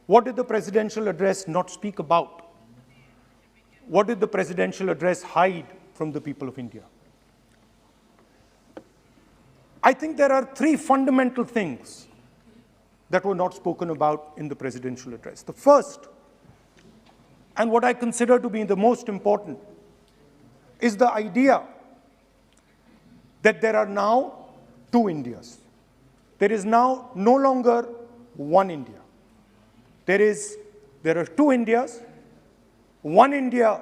What did the presidential address not speak about? What did the presidential address hide from the people of India? I think there are three fundamental things that were not spoken about in the presidential address. The first, and what I consider to be the most important, is the idea that there are now two Indias. There is now no longer one India. There are two Indias. One India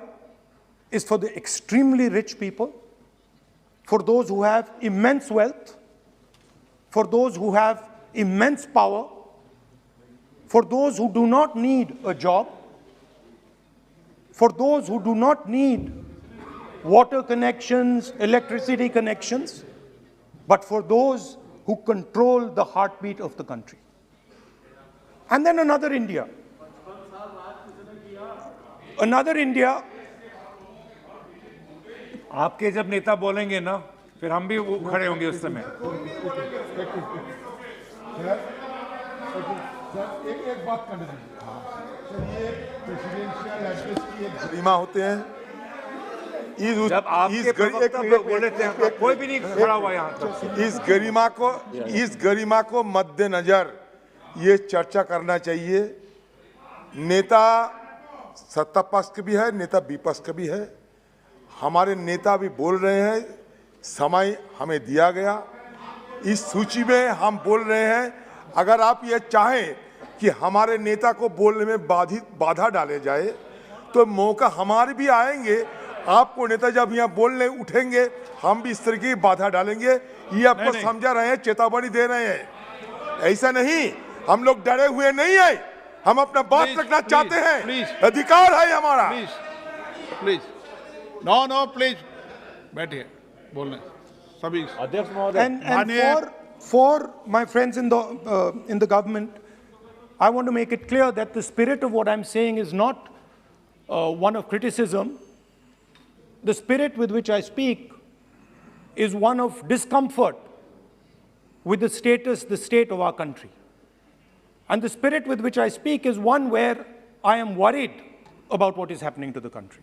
is for the extremely rich people, for those who have immense wealth, for those who have immense power, for those who do not need a job, for those who do not need water connections, electricity connections, but for those who control the heartbeat of the country. And then another India. Another India. आपके जब नेता बोलेंगे ना, फिर हम भी खड़े होंगे उस समय। एक बात कर दीजिए। ये प्रेसिडेंशियल एड्रेस की एक गरिमा होते हैं। जब आपके प्रवक्ता बोले थे, कोई भी नहीं खड़ा हुआ यहाँ तक। इस गरिमा को मद्देनजर ये चर्चा करना चाहिए। नेता सत्ता पक्ष का भी है, नेता विपक्ष का भी है। हमारे नेता भी बोल रहे हैं, समय हमें दिया गया, इस सूची में हम बोल रहे हैं। अगर आप ये चाहें कि हमारे नेता को बोलने में बाधा डाले जाए तो मौका हमारे भी आएंगे। आपको नेता जब यहाँ बोलने उठेंगे, हम भी इस तरह की बाधा डालेंगे। ये आपको समझा रहे हैं, चेतावनी दे रहे हैं। ऐसा नहीं, हम लोग डरे हुए नहीं है, हम अपना बात रखना चाहते हैं, अधिकार है हमारा। प्लीज नो प्लीज बैठिए, बोलने सभी अध्यक्ष महोदय। And for my friends in the government, I want to make it clear that the spirit of what I'm saying is not one of criticism. The spirit with which I speak is one of discomfort with the state of our country. And the spirit with which I speak is one where I am worried about what is happening to the country.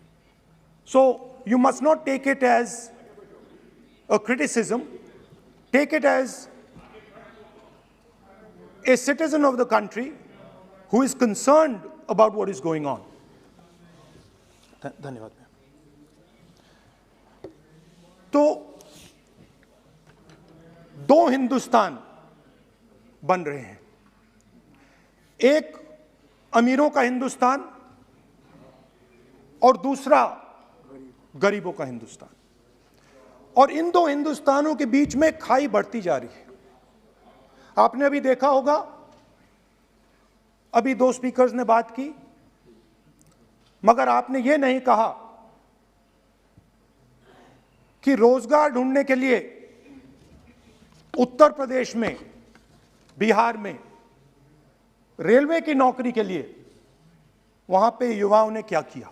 So you must not take it as a criticism. Take it as a citizen of the country who is concerned about what is going on. धन्यवाद। तो दो हिंदुस्तान बन रहे हैं, एक अमीरों का हिंदुस्तान और दूसरा गरीबों का हिंदुस्तान। और इन दो हिंदुस्तानों के बीच में खाई बढ़ती जा रही है। आपने अभी देखा होगा, अभी दो स्पीकर्स ने बात की, मगर आपने ये नहीं कहा कि रोजगार ढूंढने के लिए उत्तर प्रदेश में, बिहार में रेलवे की नौकरी के लिए वहां पे युवाओं ने क्या किया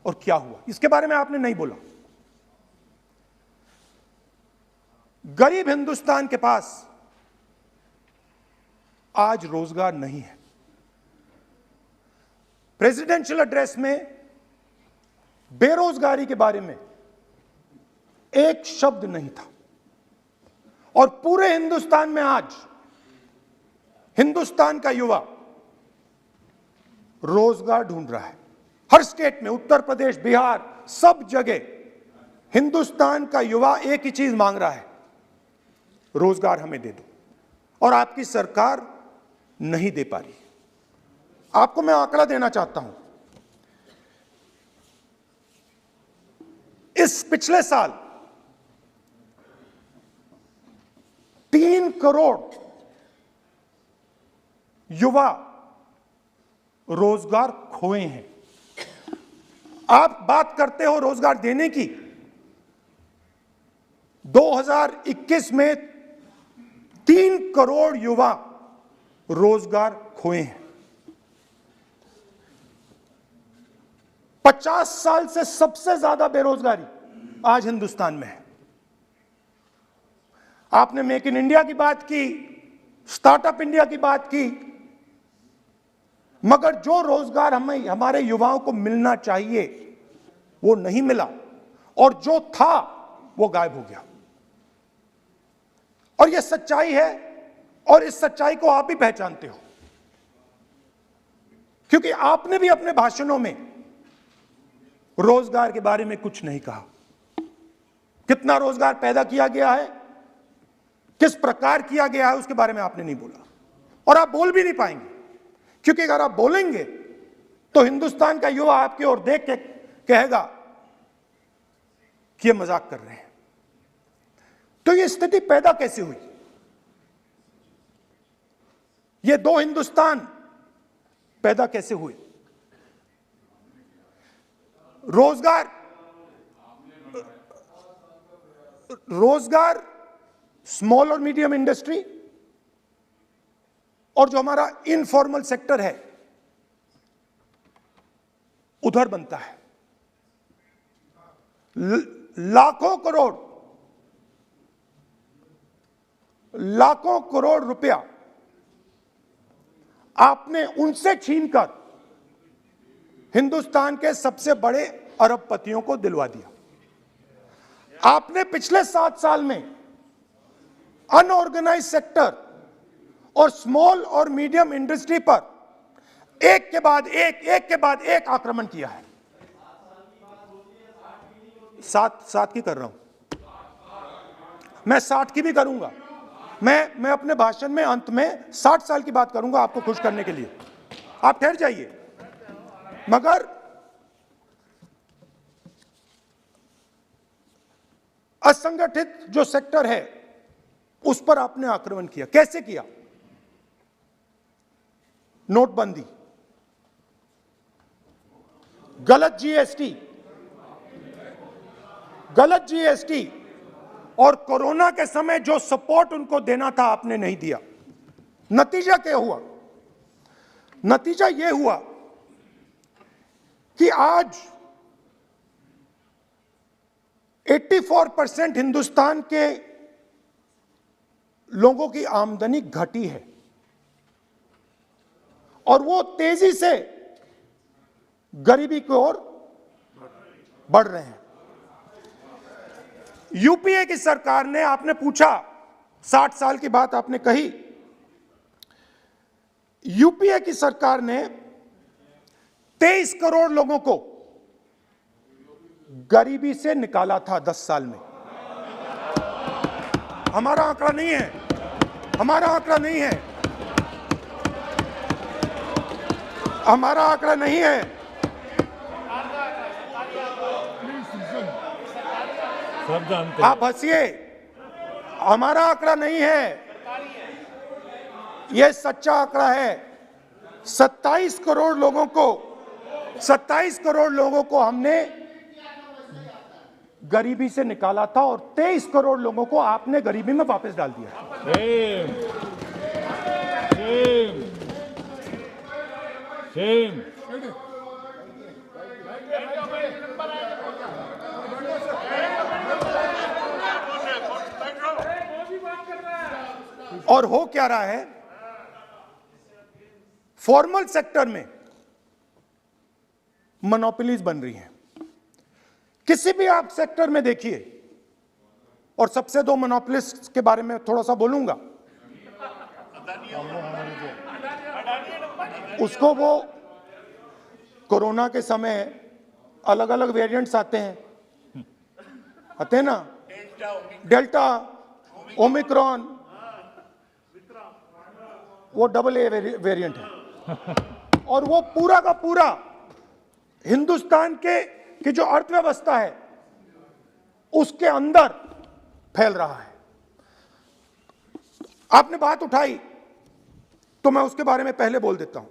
और क्या हुआ, इसके बारे में आपने नहीं बोला। गरीब हिंदुस्तान के पास आज रोजगार नहीं है। प्रेसिडेंशियल एड्रेस में बेरोजगारी के बारे में एक शब्द नहीं था। और पूरे हिंदुस्तान में आज हिंदुस्तान का युवा रोजगार ढूंढ रहा है। हर स्टेट में, उत्तर प्रदेश, बिहार, सब जगह हिंदुस्तान का युवा एक ही चीज मांग रहा है, रोजगार हमें दे दो। और आपकी सरकार नहीं दे पा रही। आपको मैं आंकड़ा देना चाहता हूं। इस पिछले साल 3 करोड़ युवा रोजगार खोए हैं। आप बात करते हो रोजगार देने की। 2021 में 3 करोड़ युवा रोजगार खोए हैं। 50 साल से सबसे ज्यादा बेरोजगारी आज हिंदुस्तान में है। आपने मेक इन इंडिया की बात की, स्टार्टअप इंडिया की बात की, मगर जो रोजगार हमें हमारे युवाओं को मिलना चाहिए वो नहीं मिला, और जो था वो गायब हो गया। और ये सच्चाई है, और इस सच्चाई को आप भी पहचानते हो, क्योंकि आपने भी अपने भाषणों में रोजगार के बारे में कुछ नहीं कहा। कितना रोजगार पैदा किया गया है, किस प्रकार किया गया है, उसके बारे में आपने नहीं बोला, और आप बोल भी नहीं पाएंगे, क्योंकि अगर आप बोलेंगे तो हिंदुस्तान का युवा आपकी ओर देख के कहेगा कि ये मजाक कर रहे हैं। तो ये स्थिति पैदा कैसे हुई? ये दो हिंदुस्तान पैदा कैसे हुए? रोजगार स्मॉल और मीडियम इंडस्ट्री और जो हमारा इनफॉर्मल सेक्टर है उधर बनता है। लाखों करोड़ रुपया आपने उनसे छीनकर हिंदुस्तान के सबसे बड़े अरबपतियों को दिलवा दिया। आपने पिछले 7 साल में अनऑर्गेनाइज सेक्टर और स्मॉल और मीडियम इंडस्ट्री पर एक के बाद एक आक्रमण किया है। 7 की कर रहा हूं, मैं 60 की भी करूंगा। मैं अपने भाषण में अंत में 60 साल की बात करूंगा आपको खुश करने के लिए। आप ठहर जाइए। मगर असंगठित जो सेक्टर है उस पर आपने आक्रमण किया। कैसे किया? नोटबंदी, गलत जीएसटी और कोरोना के समय जो सपोर्ट उनको देना था आपने नहीं दिया। नतीजा क्या हुआ? नतीजा यह हुआ कि आज 84% हिंदुस्तान के लोगों की आमदनी घटी है और वो तेजी से गरीबी की ओर बढ़ रहे हैं। यूपीए की सरकार ने, आपने पूछा 60 साल की बात आपने कही, यूपीए की सरकार ने 23 करोड़ लोगों को गरीबी से निकाला था 10 साल में। हमारा आंकड़ा नहीं है, हमारा आंकड़ा नहीं है, हमारा आंकड़ा नहीं है। सब जानते आप हंसिए, हमारा आंकड़ा नहीं है, यह सच्चा आंकड़ा है। 27 करोड़ लोगों को हमने गरीबी से निकाला था और 23 करोड़ लोगों को आपने गरीबी में वापस डाल दिया। सेम। और हो क्या रहा है? फॉर्मल सेक्टर में मोनोपोलीज बन रही हैं। किसी भी आप सेक्टर में देखिए, और सबसे 2 मोनोपोलिस्ट के बारे में थोड़ा सा बोलूंगा। उसको वो कोरोना के समय अलग अलग वेरिएंट्स आते हैं ना, डेल्टा, ओमिक्रॉन, वो AA वेरिएंट है। और वो पूरा का पूरा हिंदुस्तान की जो अर्थव्यवस्था है उसके अंदर फैल रहा है। आपने बात उठाई तो मैं उसके बारे में पहले बोल देता हूं।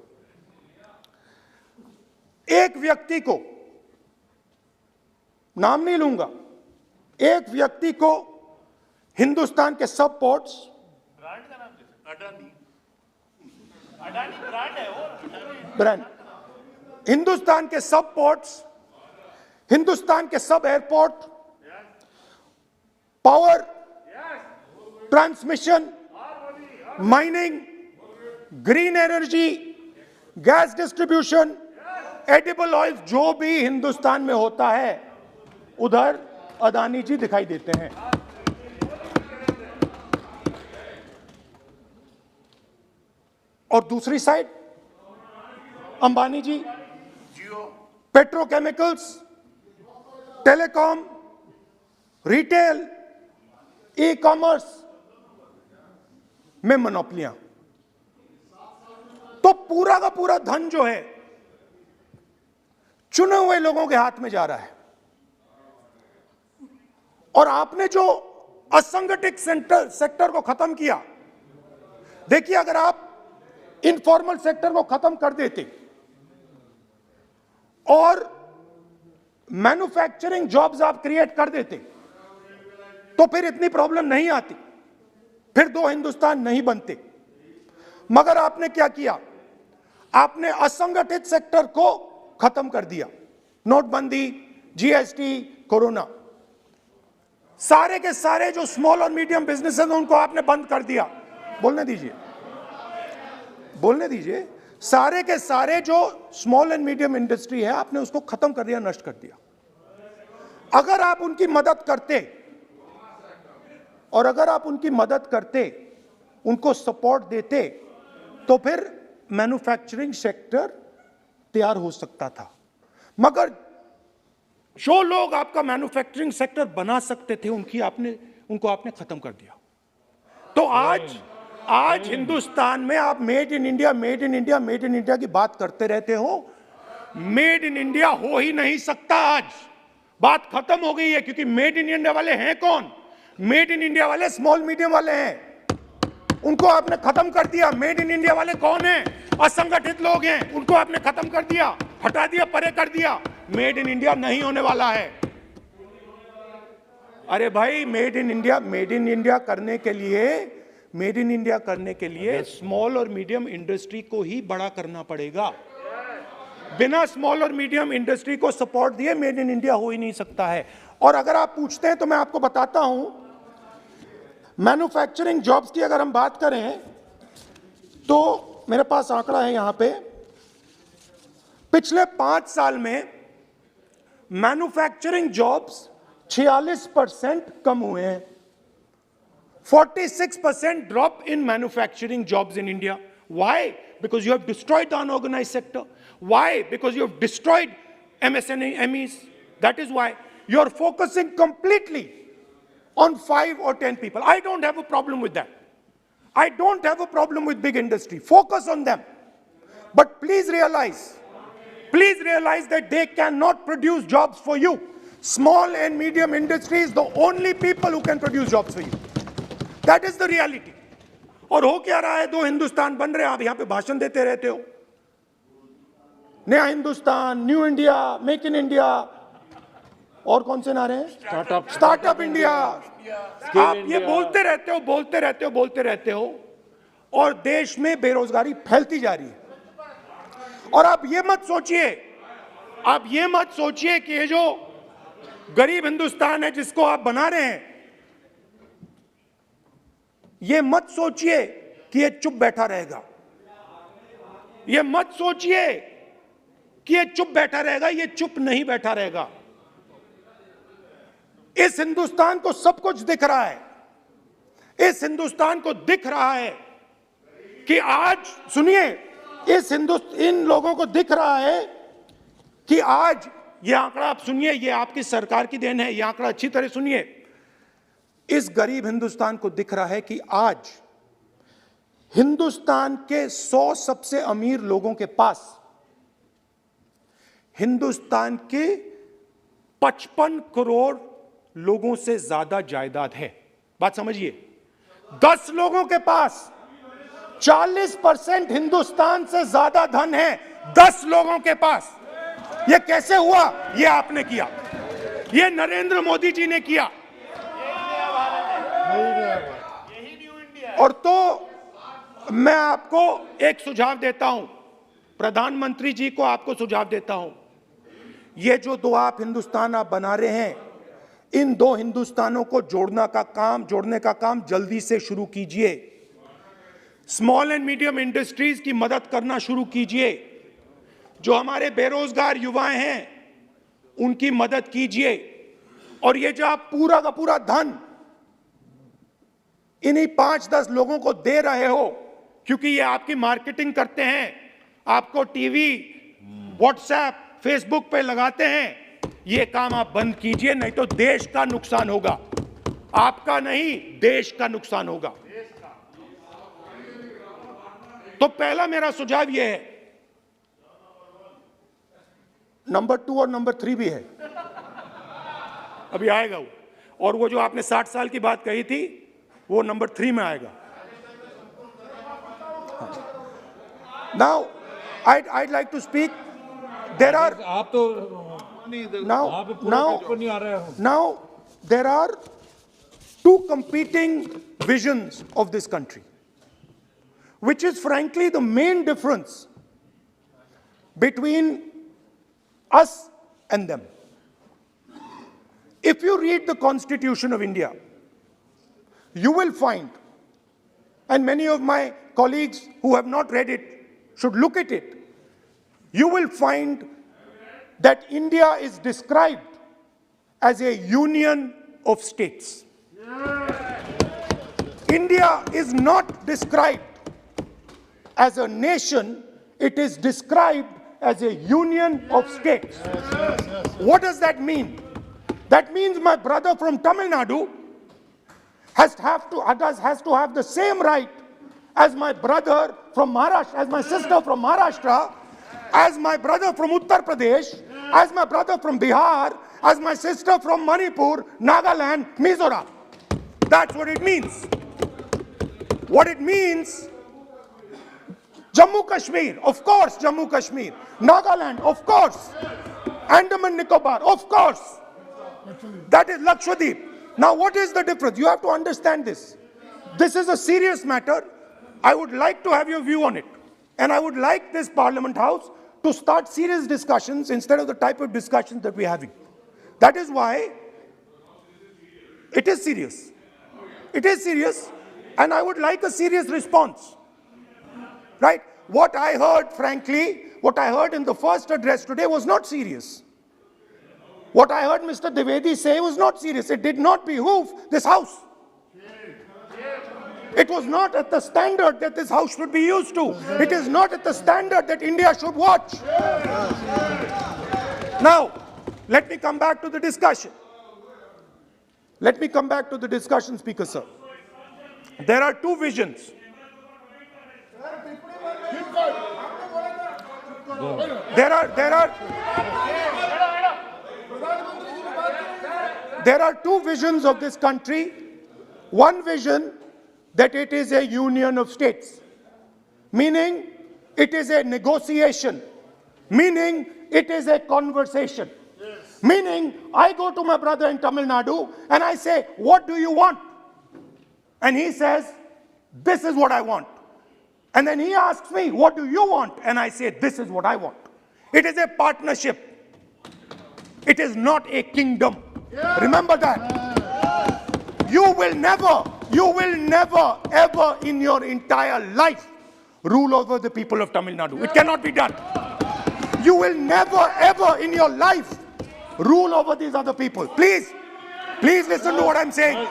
एक व्यक्ति को, नाम नहीं लूंगा, एक व्यक्ति को हिंदुस्तान के सब पोर्ट्स, ब्रांड, हिंदुस्तान के सब पोर्ट्स, हिंदुस्तान के सब airport, power, transmission, mining, green energy, gas distribution, edible oil, जो भी हिंदुस्तान में होता है उधर अदानी जी दिखाई देते हैं। और दूसरी side Ambani ji petrochemicals, telecom, retail, e commerce में मोनोपोलियां। तो पूरा का पूरा धन जो है चुने हुए लोगों के हाथ में जा रहा है। और आपने जो असंगठित सेक्टर को खत्म किया, देखिए अगर आप इनफॉर्मल सेक्टर को खत्म कर देते और मैन्युफैक्चरिंग जॉब्स आप क्रिएट कर देते तो फिर इतनी प्रॉब्लम नहीं आती, फिर दो हिंदुस्तान नहीं बनते। मगर आपने क्या किया? आपने असंगठित सेक्टर को खत्म कर दिया। नोटबंदी, जीएसटी, कोरोना, सारे के सारे जो स्मॉल और मीडियम बिजनेसेस उनको आपने बंद कर दिया। बोलने दीजिए, बोलने दीजिए। सारे के सारे जो स्मॉल एंड मीडियम इंडस्ट्री है आपने उसको खत्म कर दिया, नष्ट कर दिया। अगर आप उनकी मदद करते और अगर आप उनकी मदद करते, उनको सपोर्ट देते, तो फिर मैन्युफैक्चरिंग सेक्टर तैयार हो सकता था। मगर जो लोग आपका मैन्युफैक्चरिंग सेक्टर बना सकते थे उनको आपने खत्म कर दिया। तो आज हिंदुस्तान में आप made in India, made in India, made in India की बात करते रहते हो। मेड इन इंडिया हो ही नहीं सकता। आज बात खत्म हो गई है, क्योंकि मेड इन इंडिया वाले हैं कौन? मेड इन इंडिया वाले स्मॉल मीडियम वाले हैं, उनको आपने खत्म कर दिया। मेड इन इंडिया वाले कौन हैं? असंगठित लोग हैं, उनको आपने खत्म कर दिया, हटा दिया, परे कर दिया। मेड इन इंडिया नहीं होने वाला है। अरे भाई, मेड इन इंडिया करने के लिए, मेड इन इंडिया करने के लिए स्मॉल और मीडियम इंडस्ट्री को ही बड़ा करना पड़ेगा। बिना स्मॉल और मीडियम इंडस्ट्री को सपोर्ट दिए मेड इन इंडिया हो ही नहीं सकता है। और अगर आप पूछते हैं तो मैं आपको बताता हूं, मैन्युफैक्चरिंग जॉब्स की अगर हम बात करें तो मेरे पास आंकड़ा है यहां पे। पिछले 5 साल में मैन्युफैक्चरिंग जॉब्स 46% कम हुए हैं। 46% drop in manufacturing jobs in India. Why? Because you have destroyed the unorganized sector. Why? Because you have destroyed MSMEs. That is why you are focusing completely on 5 or 10 people. I don't have a problem with that. I don't have a problem with big industry. Focus on them. But please realize that they cannot produce jobs for you. Small and medium industry is the only people who can produce jobs for you. That is the reality. और हो क्या रहा है? 2 हिंदुस्तान बन रहे हैं। आप यहां पे भाषण देते रहते हो, नया Hindustan, new India, make in India, और कौन से नारे हैं? Startup India. आप ये बोलते रहते हो और देश में बेरोजगारी फैलती जा रही है। और आप ये मत सोचिए कि ये जो गरीब हिंदुस्तान है जिसको आप बना रहे हैं, ये मत सोचिए कि ये चुप बैठा रहेगा। ये मत सोचिए कि ये चुप बैठा रहेगा। ये चुप नहीं बैठा रहेगा। इस हिंदुस्तान को सब कुछ दिख रहा है। इस हिंदुस्तान को दिख रहा है कि आज, सुनिए, इन लोगों को दिख रहा है कि आज, ये आंकड़ा आप सुनिए, ये आपकी सरकार की देन है। ये आंकड़ा अच्छी तरह सुनिए। इस गरीब हिंदुस्तान को दिख रहा है कि आज हिंदुस्तान के 100 सबसे अमीर लोगों के पास हिंदुस्तान के 55 करोड़ लोगों से ज्यादा जायदाद है। बात समझिए। 10 लोगों के पास 40% हिंदुस्तान से ज्यादा धन है। 10 लोगों के पास। यह कैसे हुआ? यह आपने किया, यह नरेंद्र मोदी जी ने किया। और तो मैं आपको एक सुझाव देता हूं, प्रधानमंत्री जी को आपको सुझाव देता हूं, ये जो 2 आप हिंदुस्तान आप बना रहे हैं, इन 2 हिंदुस्तानों को जोड़ने का काम जल्दी से शुरू कीजिए। स्मॉल एंड मीडियम इंडस्ट्रीज की मदद करना शुरू कीजिए। जो हमारे बेरोजगार युवाएं हैं उनकी मदद कीजिए, और ये जो आप पूरा का पूरा धन इन्हीं 5-10 लोगों को दे रहे हो क्योंकि ये आपकी मार्केटिंग करते हैं, आपको टीवी, व्हाट्सएप, फेसबुक पे लगाते हैं, ये काम आप बंद कीजिए, नहीं तो देश का नुकसान होगा। आपका नहीं, देश का नुकसान होगा। तो पहला मेरा सुझाव यह है, नंबर 2 और नंबर 3 भी है, अभी आएगा वो, और वो जो आपने 60 साल की बात कही थी वो नंबर 3 में आएगा। Now, I'd like to speak. There are आप तो now there are two competing visions of this country, which is frankly the main difference between us and them. If you read the Constitution of India, you will find, and many of my colleagues who have not read it should look at it, you will find that India is described as a union of states. India is not described as a nation, it is described as a union of states. What does that mean? That means my brother from Tamil Nadu has to have the same right as my brother from Maharashtra, as my sister from Maharashtra, as my brother from Uttar Pradesh, as my brother from Bihar, as my sister from Manipur, Nagaland, Mizoram. That's what it means. What it means, Jammu Kashmir, of course, Jammu Kashmir. Nagaland, of course. Andaman Nicobar, of course. That is Lakshadweep. Now what is the difference? You have to understand this. This is a serious matter. I would like to have your view on it. And I would like this Parliament House to start serious discussions instead of the type of discussions that we're having. That is why it is serious. It is serious, and I would like a serious response. Right? What I heard, frankly, what I heard in the first address today was not serious. What I heard Mr. Dwivedi say was not serious. It did not behoove this House. It was not at the standard that this House should be used to. It is not at the standard that India should watch. Now, let me come back to the discussion. Let me come back to the discussion, Speaker Sir. There are two visions. There are two visions of this country. One vision that it is a union of states, meaning it is a negotiation, meaning it is a conversation, meaning I go to my brother in Tamil Nadu and I say, what do you want? And he says, this is what I want. And then he asks me, what do you want? And I say, this is what I want. It is a partnership. It is not a kingdom. Remember that. You will never, ever in your entire life rule over the people of Tamil Nadu. It cannot be done. You will never, ever in your life rule over these other people. Please listen to what I'm saying.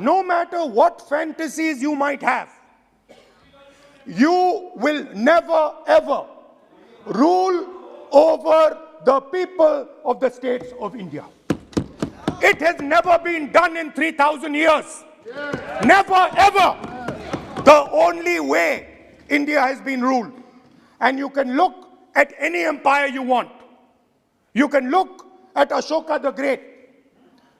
No matter what fantasies you might have, you will never ever rule over the people of the states of India. It has never been done in 3,000 years. Never ever. The only way India has been ruled. And you can look at any empire you want. You can look at Ashoka the Great.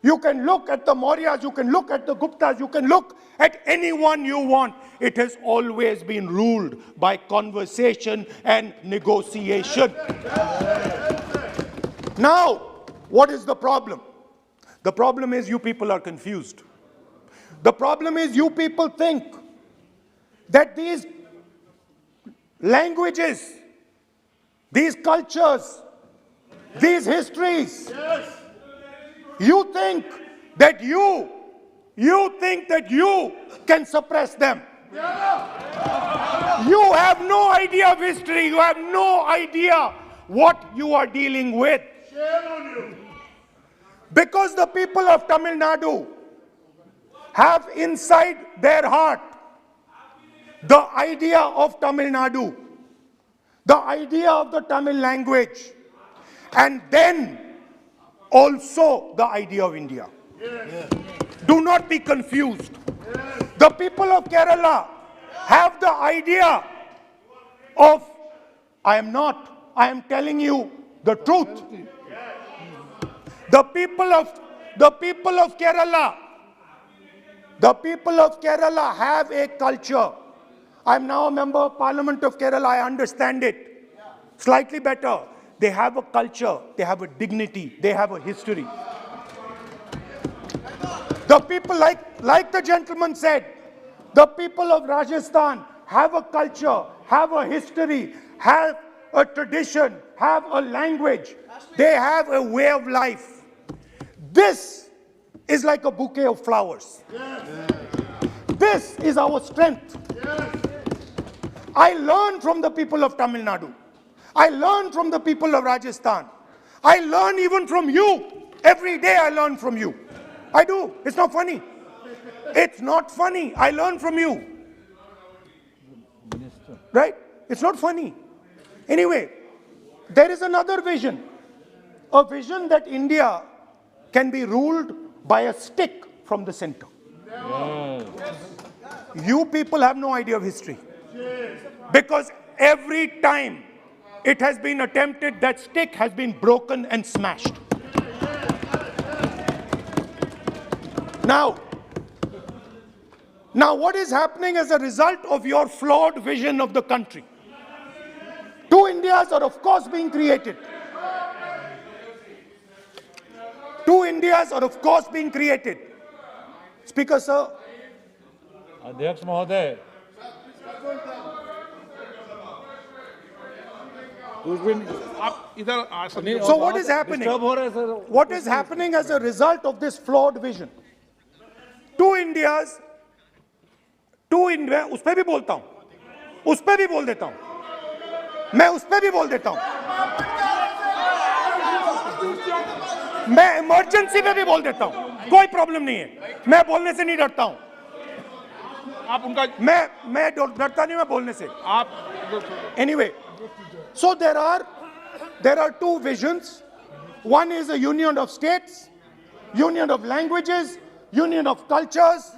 You can look at the Mauryas, you can look at the Guptas, you can look at anyone you want. It has always been ruled by conversation and negotiation. Now, what is the problem? The problem is you people are confused. The problem is you people think that these languages, these cultures, these histories, you think that you can suppress them. You have no idea of history. You have no idea what you are dealing with. Because the people of Tamil Nadu have inside their heart the idea of Tamil Nadu, the idea of the Tamil language, and then also the idea of India. Do not be confused. The people of Kerala have the idea of, I am telling you the truth. The people of Kerala have a culture. I am now a member of Parliament of Kerala. I understand it slightly better. They have a culture, they have a dignity, they have a history. The people, like the gentleman said, the people of Rajasthan have a culture, have a history, have a tradition, have a language. They have a way of life. This is like a bouquet of flowers. This is our strength. I learn from the people of Tamil Nadu. I learn from the people of Rajasthan. I learn even from you. Every day I learn from you. I do. It's not funny. It's not funny. I learn from you. Right? It's not funny. Anyway, there is another vision. A vision that India can be ruled by a stick from the center. You people have no idea of history. Because every time it has been attempted, that stick has been broken and smashed. Now what is happening as a result of your flawed vision of the country? Two Indias are of course being created. Two Indias are of course being created. Speaker, sir. अध्यक्ष महोदय, आप इधर आ सकते So what is happening? Disturb हो रहे हैं sir. What is happening as a result of this flawed vision? Two Indias, उस पे भी बोलता हूं, उस पे भी बोल देता हूं, मैं उस पे भी बोल देता हूं, मैं इमरजेंसी पे भी बोल देता हूं, कोई प्रॉब्लम नहीं है, मैं बोलने से नहीं डरता हूं, आप उनका मैं डरता नहीं, मैं बोलने से. आप Anyway, so there are two visions. One is a union of states, union of languages, union of cultures,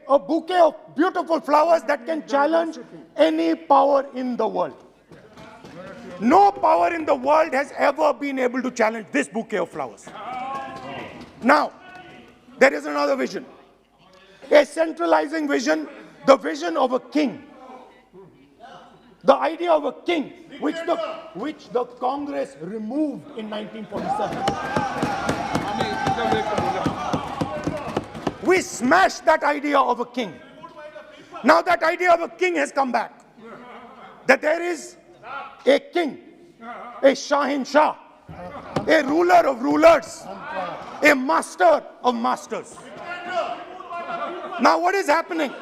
a bouquet of beautiful flowers that can challenge any power in the world. No power in the world has ever been able to challenge this bouquet of flowers. Now, there is another vision. A centralizing vision, the vision of a king. The idea of a king, which the Congress removed in 1947. We smashed that idea of a king. Now that idea of a king has come back. That there is a king, a Shahin Shah, a ruler of rulers, a master of masters. Now what is happening?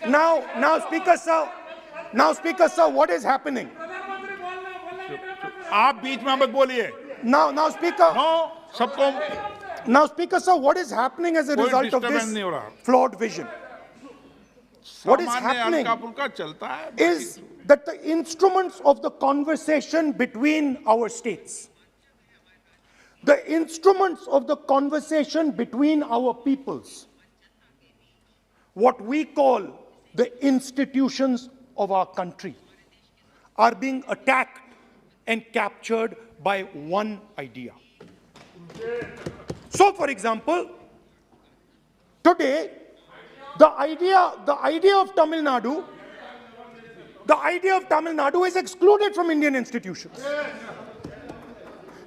Now Speaker sir, what is happening? आप बीच में मत बोलिए. Now Speaker. No, सबको Now Speaker sir, what is happening as a कोई result of disturbance this नहीं हो रहा. flawed vision? What is सामान्य happening हल्का फुल्का चलता है. is that the instruments of the conversation between our states, the instruments of the conversation between our peoples, what we call the institutions of our country, are being attacked and captured by one idea. So, for example, today, the idea of Tamil Nadu is excluded from Indian institutions.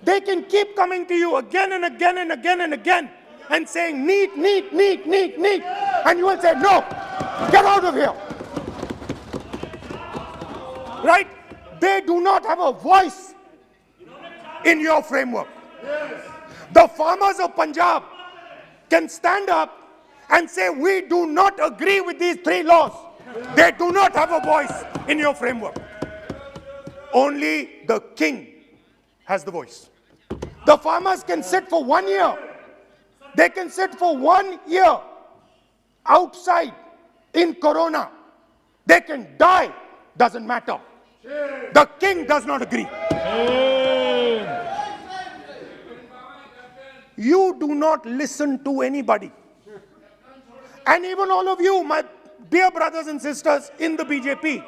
They can keep coming to you again and again and again and again and saying, need, need, need, need, need. And you will say, no, get out of here. Right? They do not have a voice in your framework. The farmers of Punjab can stand up and say, we do not agree with these 3 laws. They do not have a voice in your framework. Only the king has the voice. The farmers can sit for 1 year. They can sit for 1 year outside in Corona. They can die, doesn't matter. The king does not agree. You do not listen to anybody. And even all of you, my dear brothers and sisters in the BJP,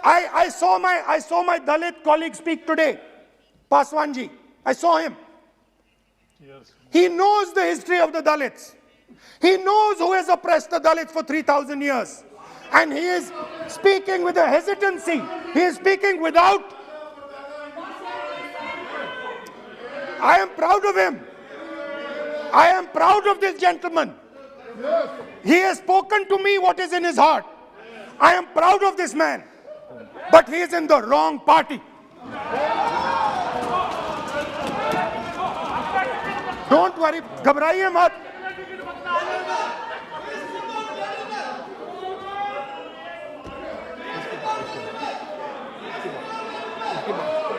I saw my Dalit colleague speak today, Paswanji. I saw him. Yes. He knows the history of the Dalits. He knows who has oppressed the Dalits for 3,000 years. And he is speaking with a hesitancy. He is speaking without. I am proud of him. I am proud of this gentleman. He has spoken to me what is in his heart. I am proud of this man. But he is in the wrong party. Don't worry, घबराइए मत.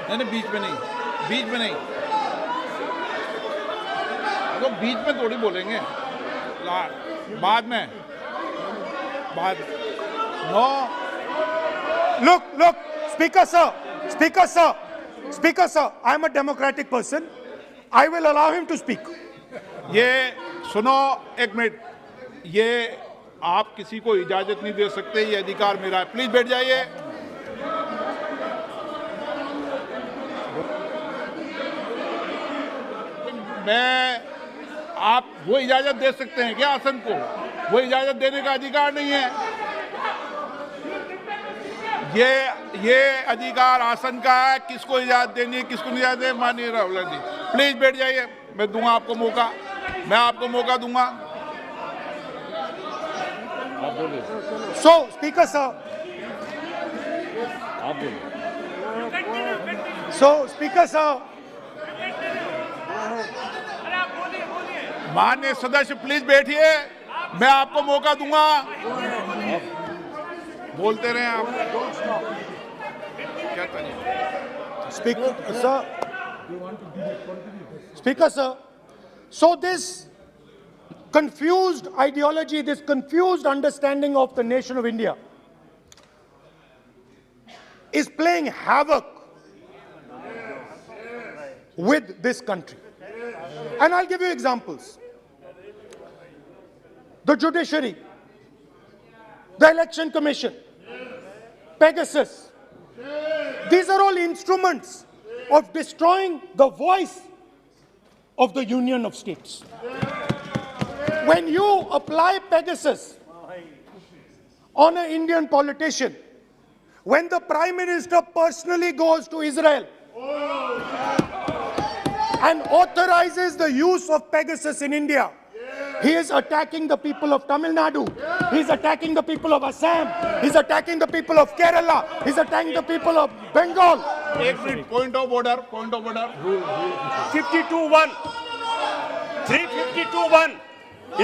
नहीं, बीच में नहीं, बीच में नहीं. तो बीच में थोड़ी बोलेंगे. बाद में. No. Look, Speaker sir, I am a democratic person. I will allow him to speak. ये सुनो एक मिनट. ये आप किसी को इजाजत नहीं दे सकते. ये अधिकार मेरा है. प्लीज बैठ जाइए. मैं आप वो इजाजत दे सकते हैं क्या आसन को? वो इजाजत देने का अधिकार नहीं है. ये अधिकार आसन का है. किसको इजाजत देनी है, किसको नहीं इजाजत देनी. माननीय राहुल जी प्लीज बैठ जाइए. मैं दूंगा आपको मौका. मैं आपको मौका दूंगा. So, Speaker sir. So, Speaker sir. माननीय सदस्य प्लीज बैठिए. मैं आपको मौका दूंगा. बोलते रहे आप. क्या करिए? Speaker sir. So this confused ideology, this confused understanding of the nation of India is playing havoc with this country. And I'll give you examples. The judiciary, the election commission, Pegasus. These are all instruments of destroying the voice of the Union of States. When you apply Pegasus on an Indian politician, when the Prime Minister personally goes to Israel and authorizes the use of Pegasus in India, he is attacking the people of Tamil Nadu. He is attacking the people of Assam. He is attacking the people of Kerala. He is attacking the people of Bengal. एक minute. Point of order. 52(1). 352(1).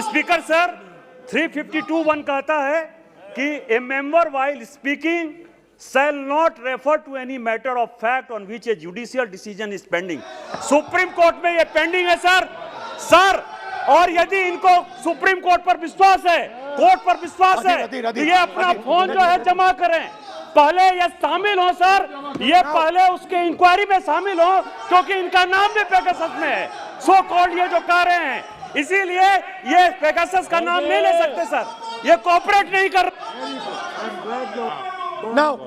Speaker sir, 352(1) कहता है कि ए member while speaking shall not refer to any matter of fact on which a judicial decision is pending. Supreme court में ये pending है sir. और यदि इनको सुप्रीम कोर्ट पर विश्वास है, कोर्ट पर विश्वास है, तो ये अपना फोन जो है जमा करें. पहले ये शामिल हो सर. ये पहले उसके इंक्वायरी में शामिल हो, क्योंकि इनका नाम भी पेगासस में है. सो कॉल्ड ये जो कह रहे हैं, इसीलिए ये पेगासस का नाम नहीं ले सकते सर. ये कोऑपरेट नहीं कर. Now,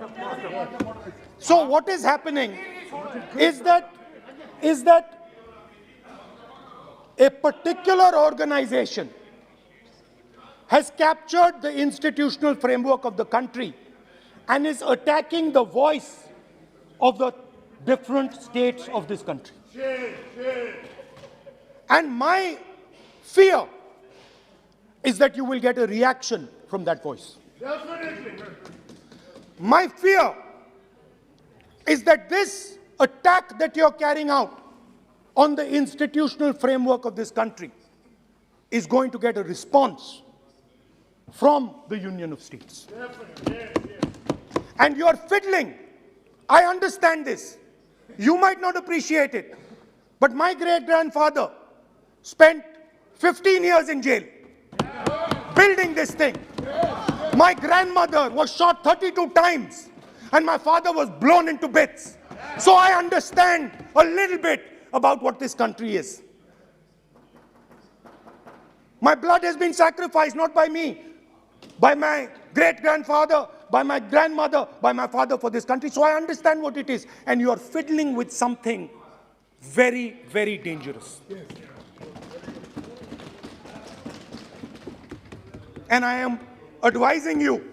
so what is happening is that a particular organization has captured the institutional framework of the country and is attacking the voice of the different states of this country. And my fear is that you will get a reaction from that voice. My fear is that this attack that you're carrying out on the institutional framework of this country is going to get a response from the Union of States. And you're fiddling. I understand this. You might not appreciate it, but my great-grandfather spent 15 years in jail building this thing. My grandmother was shot 32 times and my father was blown into bits. So I understand a little bit about what this country is. My blood has been sacrificed, not by me, by my great-grandfather, by my grandmother, by my father for this country. So I understand what it is. And you are fiddling with something very, very dangerous. And I am advising you,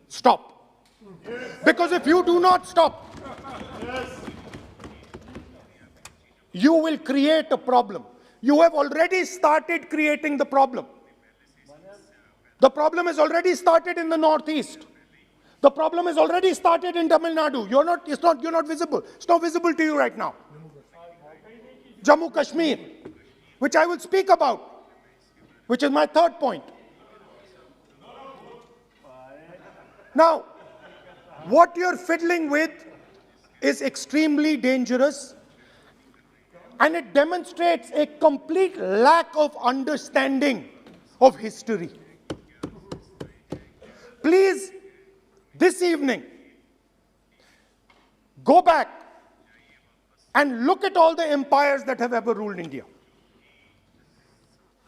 stop. Because if you do not stop, you will create a problem. You have already started creating the problem. The problem has already started in the Northeast. The problem has already started in Tamil Nadu. You're not visible. It's not visible to you right now. Jammu Kashmir, which I will speak about, which is my third point. Now, what you're fiddling with is extremely dangerous, and it demonstrates a complete lack of understanding of history. Please, this evening, go back and look at all the empires that have ever ruled India.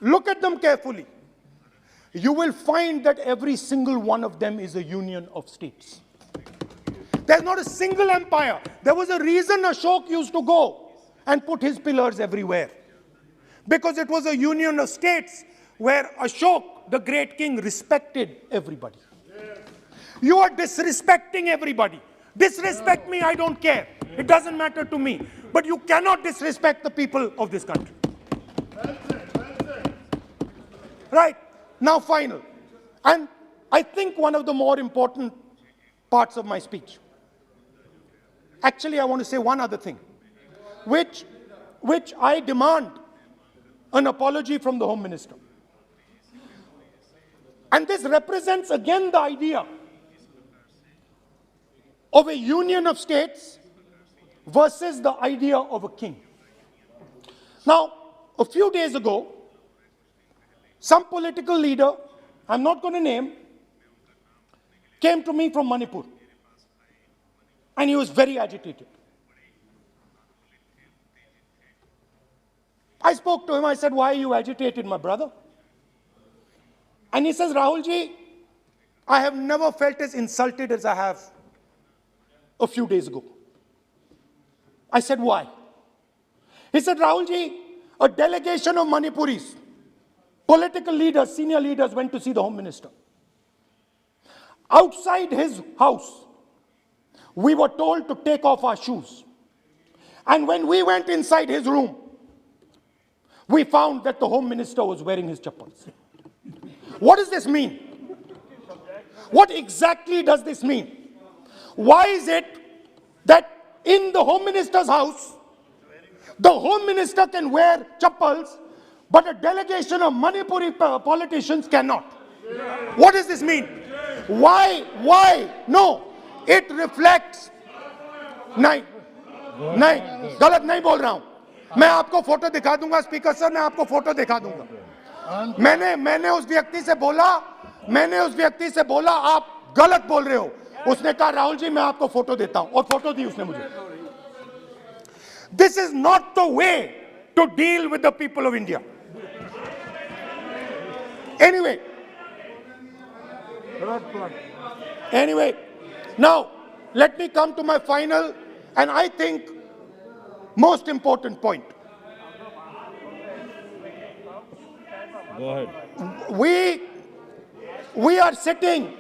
Look at them carefully. You will find that every single one of them is a union of states. There's not a single empire. There was a reason Ashok used to go and put his pillars everywhere. Because it was a union of states where Ashok, the great king, respected everybody. You are disrespecting everybody. Disrespect me, I don't care. It doesn't matter to me. But you cannot disrespect the people of this country. Right. Now, final. And I think one of the more important parts of my speech. Actually, I want to say one other thing, which I demand an apology from the Home Minister. And this represents again the idea of a union of states versus the idea of a king. Now, a few days ago, some political leader, I'm not going to name, came to me from Manipur. And he was very agitated. I spoke to him, I said, why are you agitated, my brother? And he says, Rahul ji, I have never felt as insulted as I have a few days ago. I said, why? He said, Rahul ji, a delegation of Manipuris, political leaders, senior leaders went to see the Home Minister. Outside his house, we were told to take off our shoes. And when we went inside his room, we found that the Home Minister was wearing his chappals. What does this mean? What exactly does this mean? Why is it that in the Home Minister's house, the Home Minister can wear chappals, but a delegation of Manipuri politicians cannot? What does this mean? Why? No. It reflects. नहीं, गलत नहीं बोल रहा हूं. मैं आपको photo दिखा दूंगा, स्पीकर सर, मैं आपको फोटो दिखा दूंगा. मैंने उस व्यक्ति से बोला, आप गलत बोल रहे हो. उसने कहा, राहुल जी, मैं आपको फोटो देता हूं, और फोटो दी उसने मुझे. This is not the way to deal with the people of India. Anyway, now let me come to my final and I think most important point. Go ahead. We are sitting.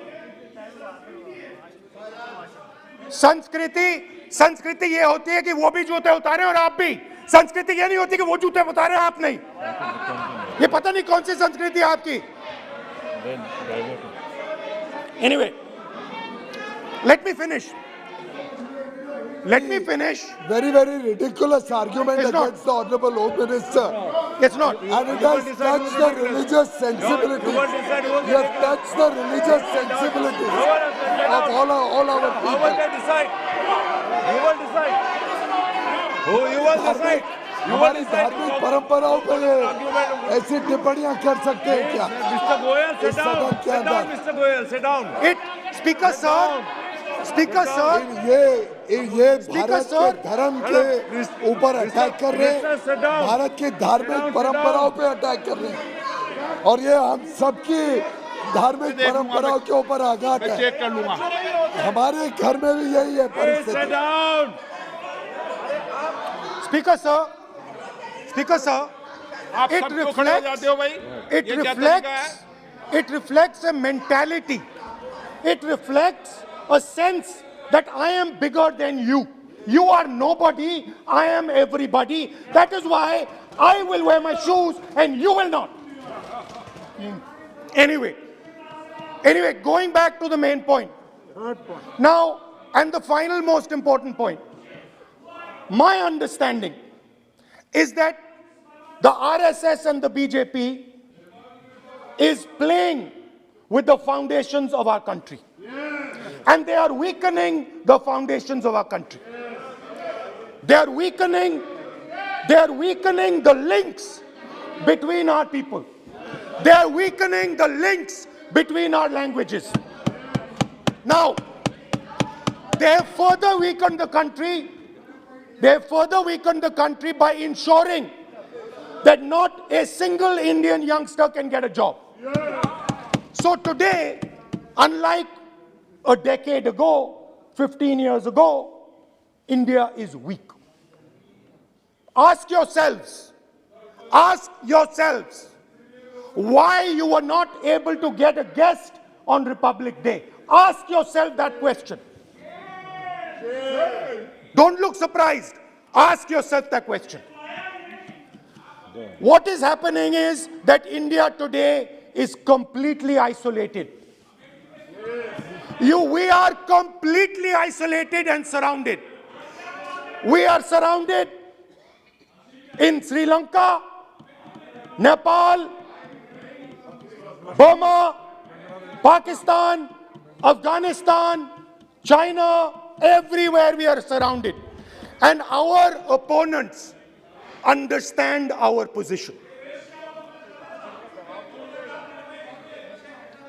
Sanskriti संस्कृति ये होती है कि वो भी जूते उतारे और आप भी। संस्कृति ये नहीं होती कि वो जूते उतारे आप नहीं। ये पता नहीं कौन सी संस्कृति है आपकी। Anyway, let me finish. Very, very ridiculous argument It's not. against the Honorable Home Minister. It's not. And it has touched the religious sensibilities. You have touched the religious sensibilities of all our Who will people. decide? You will decide. You will decide. You will हमारी decide. धार्मिक परंपराओं पर ये ऐसी टिप्पणियां कर सकते हैं क्या? Mr. Goyal, sit इस down. सदन के Sit down, अंदर Mr. Goyal, sit down. Speaker sir, ये भारत sir. के धर्म के ऊपर अटैक कर रहे हैं, Mr. sit down. भारत की धार्मिक परंपराओं पे अटैक कर रहे हैं और ये हम सबकी धार्मिक परंपराओं के ऊपर आघात मैं है। चेक कर लूंगा। हमारे घर में भी यही है Please परिस्थिति। sit down. Speaker sir, आप It सब क्यों खड़े हो reflects- जाते हो भाई? it ये क्या तरीका है? reflects a mentality. It reflects a sense that I am bigger than you. You are nobody, I am everybody. That is why I will wear my shoes and you will not. Anyway, going back to the main point. Now, and the final most important point. My understanding is that the RSS and the BJP is playing with the foundations of our country. And they are weakening the foundations of our country. They are weakening the links between our people. They are weakening the links between our languages. Now, they have further weakened the country. They have further weakened the country by ensuring that not a single Indian youngster can get a job. So today, unlike a decade ago, 15 years ago, India is weak. Ask yourselves, why you were not able to get a guest on Republic Day. Ask yourself that question. Don't look surprised. Ask yourself that question. What is happening is that India today is completely isolated. We are completely isolated and surrounded. We are surrounded in Sri Lanka, Nepal, Burma, Pakistan, Afghanistan, China, everywhere we are surrounded. And our opponents understand our position.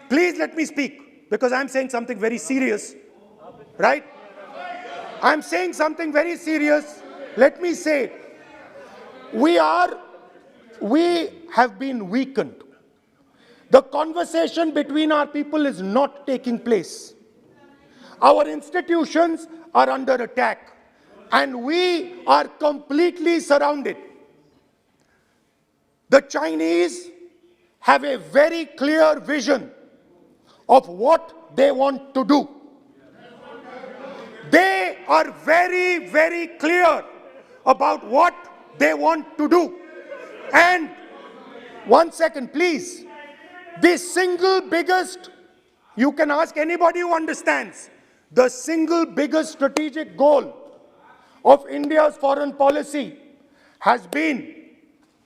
Please let me speak, because I'm saying something very serious, right? I'm saying something very serious. Let me say, we have been weakened. The conversation between our people is not taking place. Our institutions are under attack, and we are completely surrounded. The Chinese have a very clear vision of what they want to do. They are very, very clear about what they want to do. And one second, please. The single biggest, you can ask anybody who understands, the single biggest strategic goal of India's foreign policy has been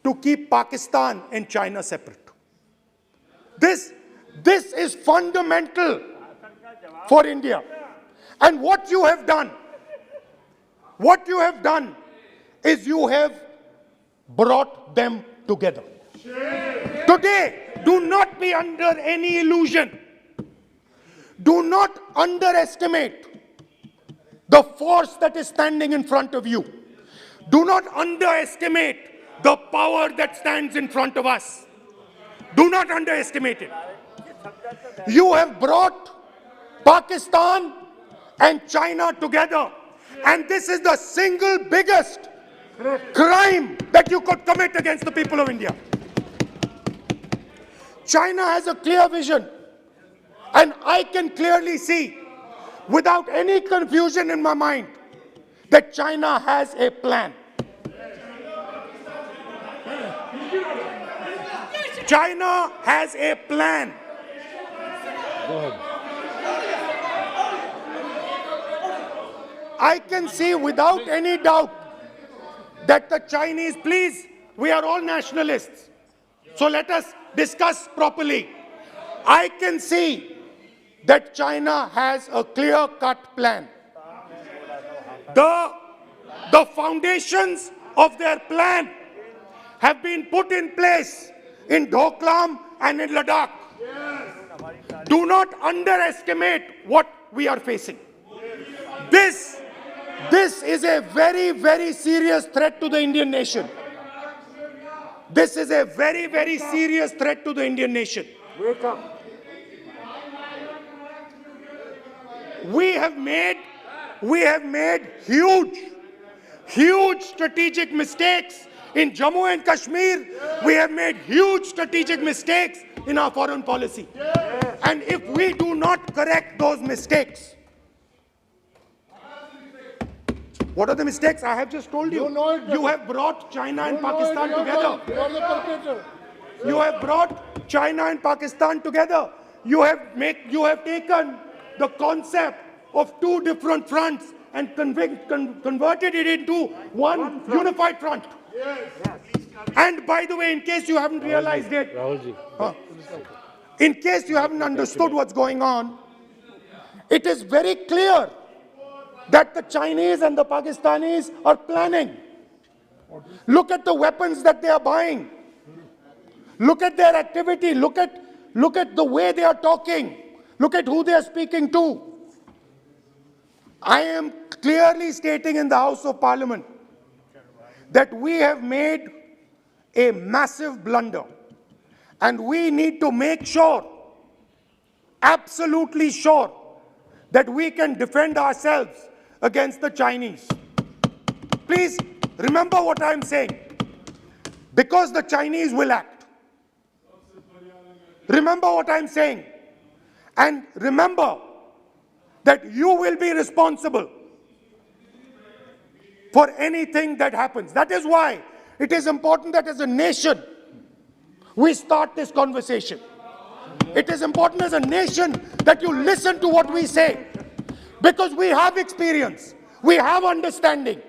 to keep Pakistan and China separate. This is fundamental for India. And what you have done is you have brought them together. Today, do not be under any illusion. Do not underestimate the force that is standing in front of you. Do not underestimate the power that stands in front of us. Do not underestimate it. You have brought Pakistan and China together, and this is the single biggest crime that you could commit against the people of India. China has a clear vision, and I can clearly see, without any confusion in my mind, that China has a plan. China has a plan. I can see without any doubt that the Chinese, please, we are all nationalists, so let us discuss properly. I can see that China has a clear-cut plan. The foundations of their plan have been put in place in Doklam and in Ladakh. Do not underestimate what we are facing. This is a very, very serious threat to the Indian nation. This is a very, very serious threat to the Indian nation. Wake up. We have made huge strategic mistakes in Jammu and Kashmir. We have made huge strategic mistakes in our foreign policy. And if we do not correct those mistakes, what are the mistakes? I have just told you. You have brought China and Pakistan together. You are the perpetrator. You have brought China and Pakistan together. You have taken the concept of two different fronts and converted it into one unified front. And by the way, in case you haven't realized it, in case you haven't understood what's going on, it is very clear that the Chinese and the Pakistanis are planning. Look at the weapons that they are buying. Look at their activity. Look at the way they are talking. Look at who they are speaking to. I am clearly stating in the House of Parliament that we have made a massive blunder, and we need to make sure, absolutely sure, that we can defend ourselves against the Chinese. Please remember what I'm saying, because the Chinese will act. Remember what I'm saying, and remember that you will be responsible for anything that happens. That is why it is important that as a nation, we start this conversation. It is important as a nation that you listen to what we say, because we have experience, we have understanding.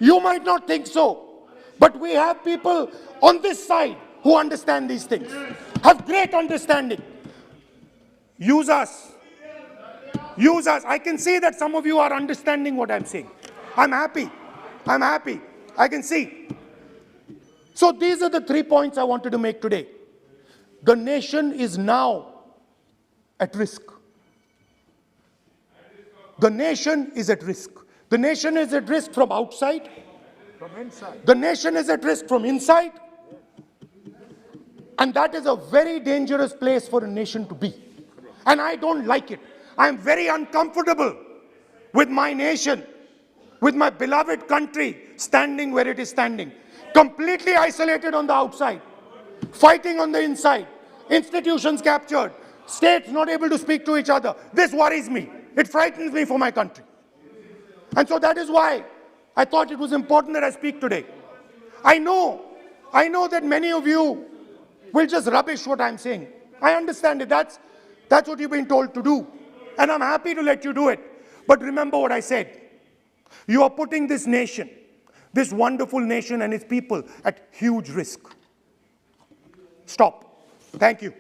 You might not think so, but we have people on this side who understand these things, have great understanding. Use us. Use us. I can see that some of you are understanding what I'm saying. I'm happy. I'm happy. I can see. So these are the 3 points I wanted to make today. The nation is now at risk. The nation is at risk. The nation is at risk from outside. From inside. The nation is at risk from inside. And that is a very dangerous place for a nation to be. And I don't like it. I am very uncomfortable with my nation, with my beloved country standing where it is standing. Completely isolated on the outside, fighting on the inside, institutions captured, states not able to speak to each other. This worries me. It frightens me for my country. And so that is why I thought it was important that I speak today. I know that many of you will just rubbish what I'm saying. I understand it. That's what you've been told to do. And I'm happy to let you do it. But remember what I said. You are putting this nation, this wonderful nation and its people at huge risk. Stop. Thank you.